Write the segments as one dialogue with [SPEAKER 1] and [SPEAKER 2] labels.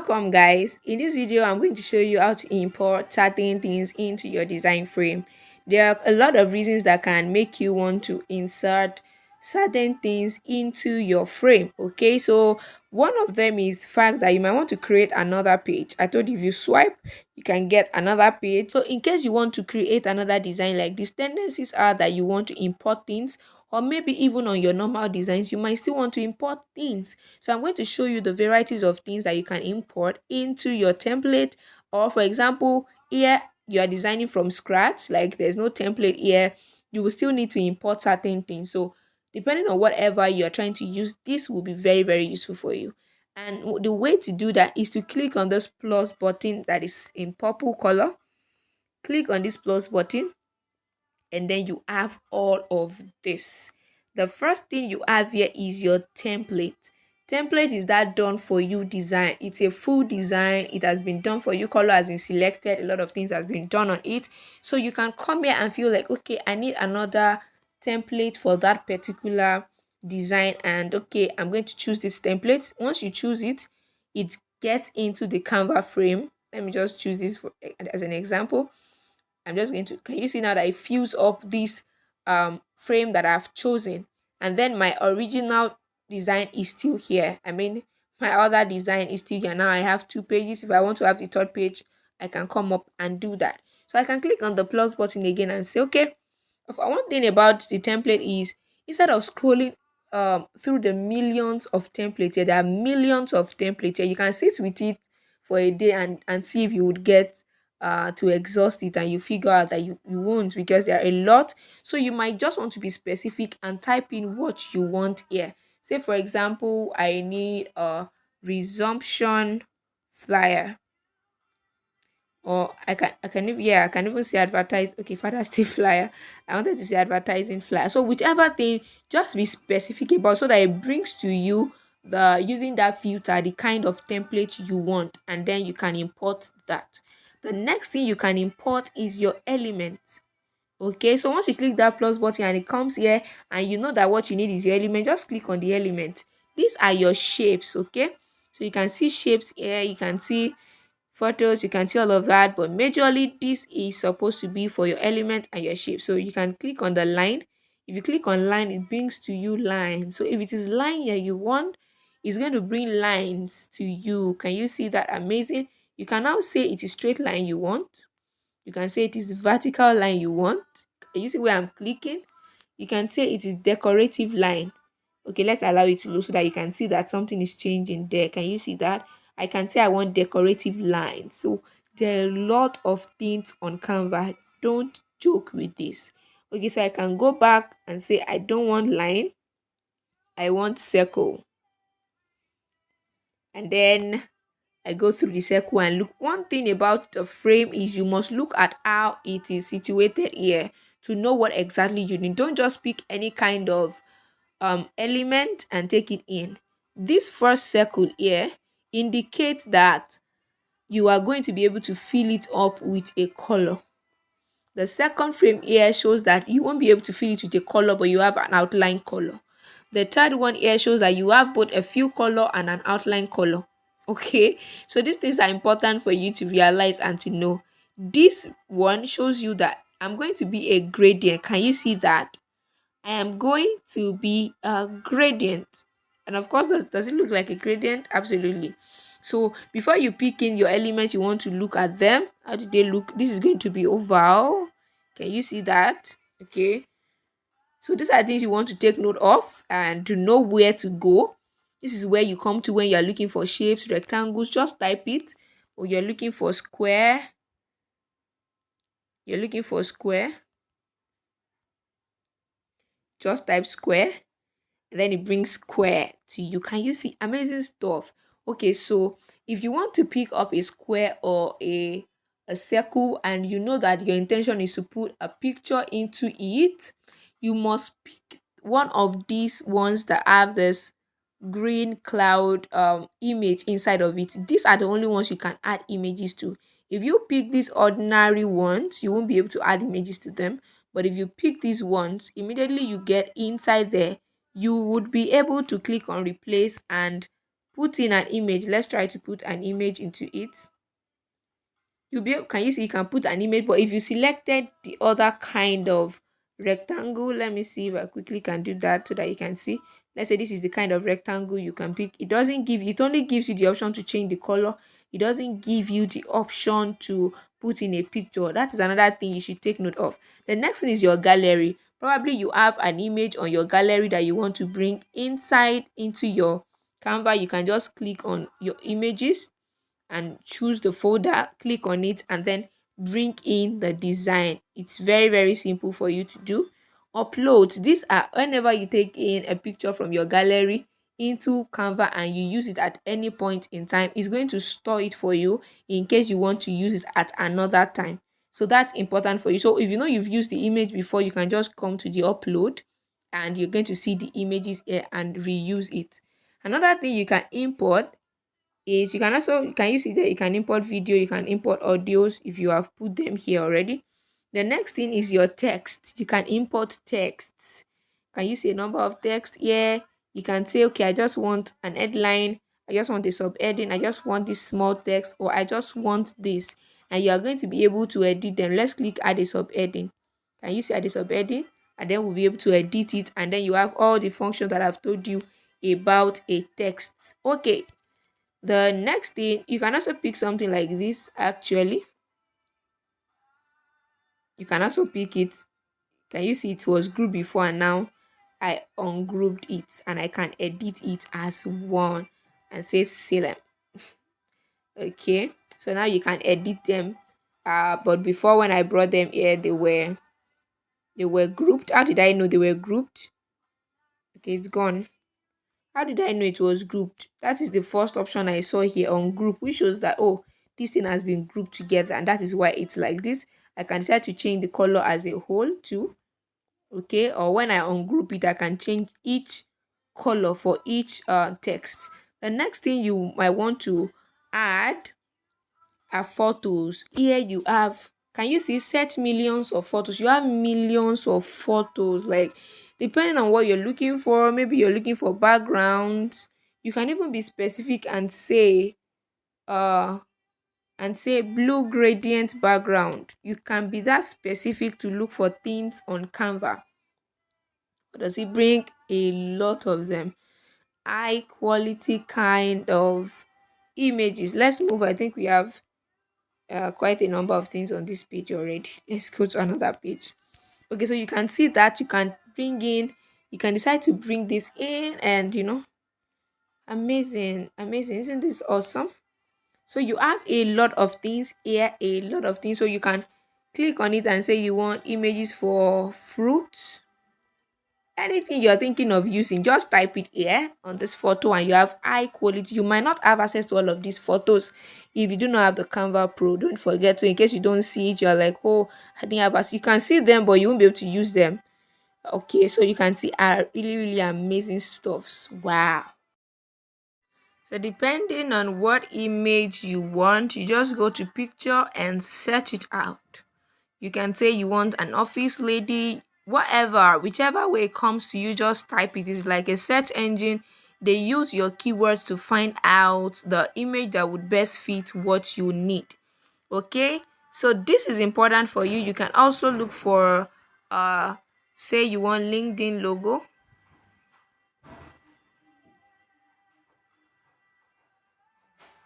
[SPEAKER 1] Welcome guys. In this video, I'm going to show you how to import certain things into your design frame. There are a lot of reasons that can make you want to insert certain things into your frame. Okay, so one of them is the fact that you might want to create another page. I told you if you swipe, you can get another page. So in case you want to create another design like this, tendencies are that you want to import things, or maybe even on your normal designs, you might still want to import things. So I'm going to show you the varieties of things that you can import into your template. Or for example, here you are designing from scratch, like there's no template here, you will still need to import certain things. So depending on whatever you're trying to use, this will be very, very useful for you. And the way to do that is to click on this plus button that is in purple color. Click on this plus button, and then you have all of this. The first thing you have here is your template. Template is that done for you design. It's a full design. It has been done for you. Color has been selected. A lot of things has been done on it. So you can come here and feel like, okay, I need another template for that particular design. And okay, I'm going to choose this template. Once you choose it, it gets into the Canva frame. Let me just choose this as an example. I'm just going to, can you see now that it fills up this frame that I've chosen? And then my original design is still here. I mean, my other design is still here. Now I have two pages. If I want to have the third page, I can come up and do that. So I can click on the plus button again and say, okay, one thing about the template is instead of scrolling through the millions of templates here, there are millions of templates here. You can sit with it for a day and see if you would get to exhaust it, and you figure out that you won't, because there are a lot. So you might just want to be specific and type in what you want here. Say for example, I need a resumption flyer, or I can even say advertise. Okay, Father's Day flyer. I wanted to say advertising flyer. So whichever thing, just be specific about, so that it brings to you the, using that filter, the kind of template you want, and then you can import that. The next thing you can import is your element. Okay, so once you click that plus button and it comes here, and you know that what you need is your element, just click on the element. These are your shapes. Okay, so you can see shapes here, you can see photos, you can see all of that, but majorly this is supposed to be for your element and your shape. So you can click on the line. If you click on line, it brings to you line. So if it is line here you want, it's going to bring lines to you. Can you see that? Amazing. You can now say it is straight line you want. You can say it is vertical line you want. Can you see where I'm clicking? You can say it is decorative line. Okay, let's allow it to load so that you can see that something is changing there. Can you see that? I can say I want decorative lines. So there are a lot of things on Canva. Don't joke with this. Okay, so I can go back and say I don't want line, I want circle. And then I go through the circle and look. One thing about the frame is you must look at how it is situated here to know what exactly you need. Don't just pick any kind of element and take it in. This first circle here indicates that you are going to be able to fill it up with a color. The second frame here shows that you won't be able to fill it with a color, but you have an outline color. The third one here shows that you have both a fill color and an outline color. Okay, so these things are important for you to realize and to know. This one shows you that I'm going to be a gradient. Can you see that? I am going to be a gradient. And of course, does it look like a gradient? Absolutely. So before you pick in your elements, you want to look at them. How do they look? This is going to be oval. Can you see that? Okay. So these are things you want to take note of and to know where to go. This is where you come to when you're looking for shapes, rectangles. Just type it. Or you're looking for square. You're looking for square. Just type square. And then it brings square to you. Can you see? Amazing stuff. Okay, so if you want to pick up a square or a circle, and you know that your intention is to put a picture into it, you must pick one of these ones that have this green cloud image inside of it. These are the only ones you can add images to. If you pick these ordinary ones, you won't be able to add images to them. But if you pick these ones, immediately you get inside there, you would be able to click on replace and put in an image. Let's try to put an image into it. Can you see, you can put an image, but if you selected the other kind of rectangle, let me see if I quickly can do that so that you can see. Let's say this is the kind of rectangle you can pick. It only gives you the option to change the color. It doesn't give you the option to put in a picture. That is another thing you should take note of. The next thing is your gallery. Probably you have an image on your gallery that you want to bring inside into your Canva. You can just click on your images and choose the folder, click on it, and then bring in the design. It's very, very simple for you to do. Upload. These are whenever you take in a picture from your gallery into Canva and you use it at any point in time, it's going to store it for you in case you want to use it at another time. So that's important for you. So if you know you've used the image before, you can just come to the upload and you're going to see the images here and reuse it. Another thing you can import is you see that you can import video, you can import audios if you have put them here already. The next thing is your text. You can import texts. Can you see a number of text here? You can say, okay, I just want an headline, I just want a subheading, I just want this small text, or I just want this. And you are going to be able to edit them. Let's click add a subheading. Can you see add a subheading? And then we'll be able to edit it, and then you have all the functions that I've told you about a text. Okay, the next thing, you can also pick something like this. Actually, you can also pick it. Can you see it was grouped before and now I ungrouped it and I can edit it as one and say Salem. Okay, so now you can edit them. But before, when I brought them here, they were grouped. How did I know they were grouped? Okay, it's gone. How did I know it was grouped? That is the first option I saw here on group, which shows that, oh, this thing has been grouped together, and that is why it's like this. I can decide to change the color as a whole too. Okay, or when I ungroup it, I can change each color for each text. The next thing you might want to add are photos. Here you have, can you see, set millions of photos? You have millions of photos, like depending on what you're looking for. Maybe you're looking for backgrounds. You can even be specific uh and say blue gradient background. You can be that specific to look for things on Canva. Does it bring a lot of them? High quality kind of images. Let's move. I think we have quite a number of things on this page already. Let's go to another page. Okay, so you can see that you can bring in, you can decide to bring this in, and amazing, amazing. Isn't this awesome? So you have a lot of things here, a lot of things. So you can click on it and say you want images for fruits. Anything you're thinking of using, just type it here on this photo and you have high quality. You might not have access to all of these photos if you do not have the Canva Pro. Don't forget to, in case you don't see it, you're like, oh, I didn't have access. You can see them, but you won't be able to use them. Okay, so you can see are really, really amazing stuffs. Wow. So depending on what image you want, you just go to picture and search it out. You can say you want an office lady, whatever, whichever way it comes to you, just type it. It's like a search engine. They use your keywords to find out the image that would best fit what you need. Okay, so this is important for you. You can also look for, say you want LinkedIn logo.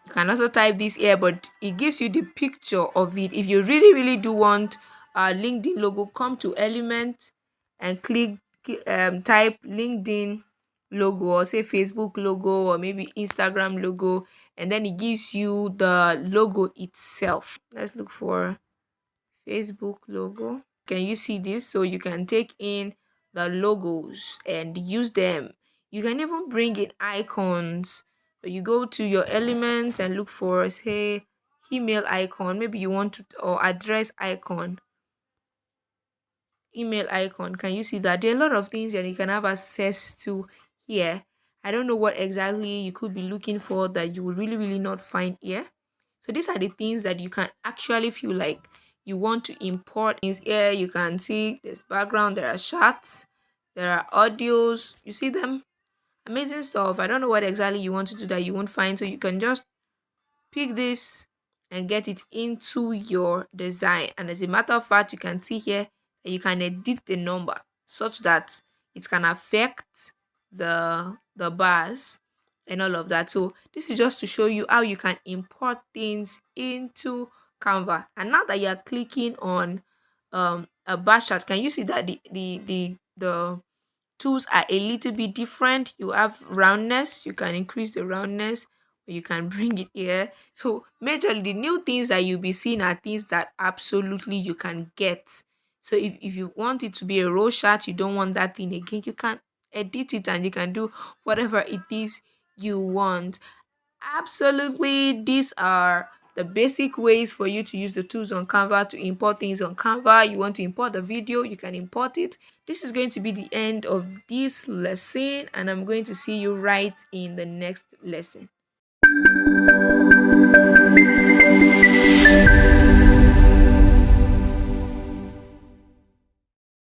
[SPEAKER 1] You can also type this here, but it gives you the picture of it. If you really, really do want a LinkedIn logo, come to element and type LinkedIn logo, or say Facebook logo, or maybe Instagram logo, and then it gives you the logo itself. Let's look for Facebook logo. Can you see this? So you can take in the logos and use them. You can even bring in icons. So you go to your elements and look for, say, email icon. Maybe you want to, or address icon, email icon. Can you see that? There are a lot of things that you can have access to here. I don't know what exactly you could be looking for that you will really, really not find here. So these are the things that you can actually feel like you want to import. Is here you can see this background, there are shots, there are audios, you see them, Amazing stuff. I don't know what exactly you want to do that you won't find, so you can just pick this and get it into your design. And as a matter of fact, you can see here that you can edit the number such that it can affect the bars and all of that. So this is just to show you how you can import things into Canva. And now that you're clicking on a bar chart, can you see that the tools are a little bit different? You have roundness, you can increase the roundness, or you can bring it here. So majorly the new things that you'll be seeing are things that absolutely you can get. So if you want it to be a row chart, you don't want that thing again, you can edit it and you can do whatever it is you want. Absolutely, these are the basic ways for you to use the tools on Canva to import things on Canva. You want to import the video, you can import it. This is going to be the end of this lesson, and I'm going to see you right in the next lesson.